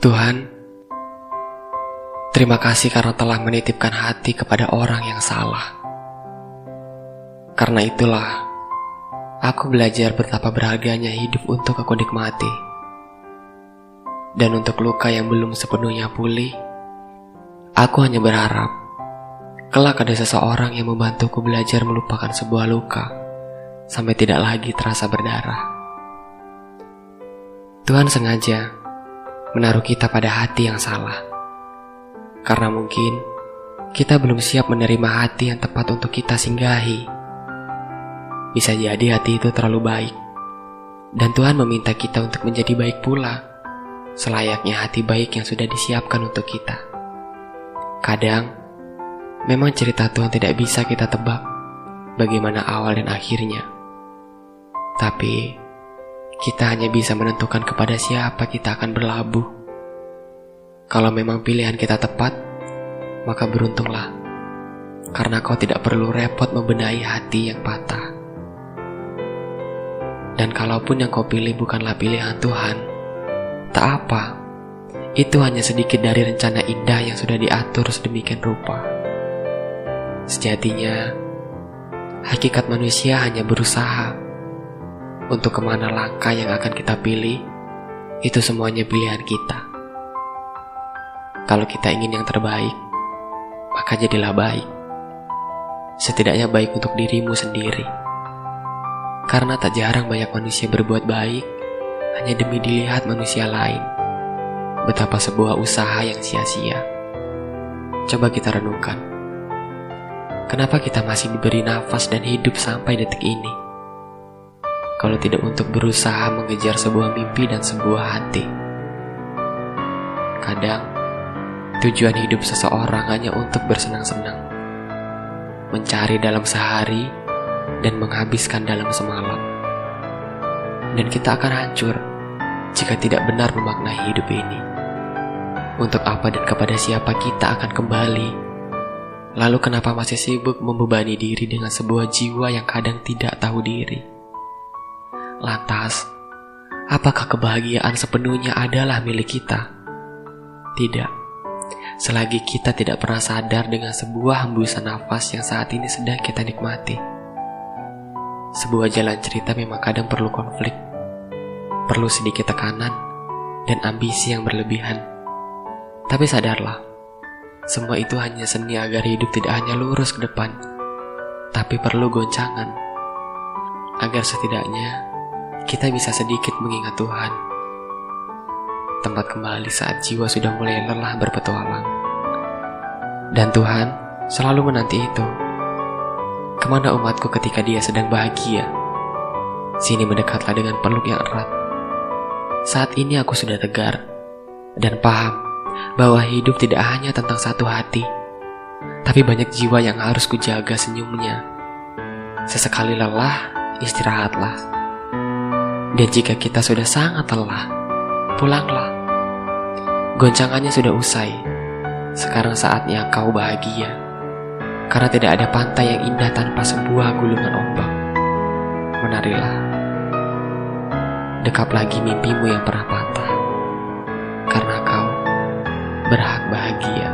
Tuhan, terima kasih karena telah menitipkan hati kepada orang yang salah. Karena itulah, aku belajar betapa berharganya hidup untuk aku nikmati. Dan untuk luka yang belum sepenuhnya pulih, aku hanya berharap kelak ada seseorang yang membantuku belajar melupakan sebuah luka sampai tidak lagi terasa berdarah. Tuhan sengaja menaruh kita pada hati yang salah, karena mungkin kita belum siap menerima hati yang tepat untuk kita singgahi. Bisa jadi hati itu terlalu baik, dan Tuhan meminta kita untuk menjadi baik pula, selayaknya hati baik yang sudah disiapkan untuk kita. Kadang, memang cerita Tuhan tidak bisa kita tebak bagaimana awal dan akhirnya. Tapi, kita hanya bisa menentukan kepada siapa kita akan berlabuh. Kalau memang pilihan kita tepat, maka beruntunglah, karena kau tidak perlu repot membenahi hati yang patah. Dan kalaupun yang kau pilih bukanlah pilihan Tuhan, tak apa, itu hanya sedikit dari rencana indah yang sudah diatur sedemikian rupa. Sejatinya, hakikat manusia hanya berusaha. Untuk kemana langkah yang akan kita pilih, itu semuanya pilihan kita. Kalau kita ingin yang terbaik, maka jadilah baik. Setidaknya baik untuk dirimu sendiri. Karena tak jarang banyak manusia berbuat baik hanya demi dilihat manusia lain. Betapa sebuah usaha yang sia-sia. Coba kita renungkan. Kenapa kita masih diberi nafas dan hidup sampai detik ini? Kalau tidak untuk berusaha mengejar sebuah mimpi dan sebuah hati. Kadang, tujuan hidup seseorang hanya untuk bersenang-senang, mencari dalam sehari, dan menghabiskan dalam semalam. Dan kita akan hancur jika tidak benar memaknai hidup ini. Untuk apa dan kepada siapa kita akan kembali? Lalu kenapa masih sibuk membebani diri dengan sebuah jiwa yang kadang tidak tahu diri? Lantas, apakah kebahagiaan sepenuhnya adalah milik kita? Tidak. Selagi kita tidak pernah sadar dengan sebuah hembusan nafas yang saat ini sedang kita nikmati. Sebuah jalan cerita memang kadang perlu konflik, perlu sedikit tekanan, dan ambisi yang berlebihan. Tapi sadarlah, semua itu hanya seni agar hidup tidak hanya lurus ke depan, tapi perlu goncangan, agar setidaknya kita bisa sedikit mengingat Tuhan. Tempat kembali saat jiwa sudah mulai lelah berpetualang. Dan Tuhan selalu menanti itu. Kemana umatku ketika dia sedang bahagia? Sini mendekatlah dengan peluk yang erat. Saat ini aku sudah tegar dan paham bahwa hidup tidak hanya tentang satu hati, tapi banyak jiwa yang harus kujaga senyumnya. Sesekali lelah, istirahatlah. Dan jika kita sudah sangat lelah, pulanglah. Goncangannya sudah usai. Sekarang saatnya kau bahagia. Karena tidak ada pantai yang indah tanpa sebuah gulungan ombak. Menarilah. Dekap lagi mimpimu yang pernah patah. Karena kau berhak bahagia.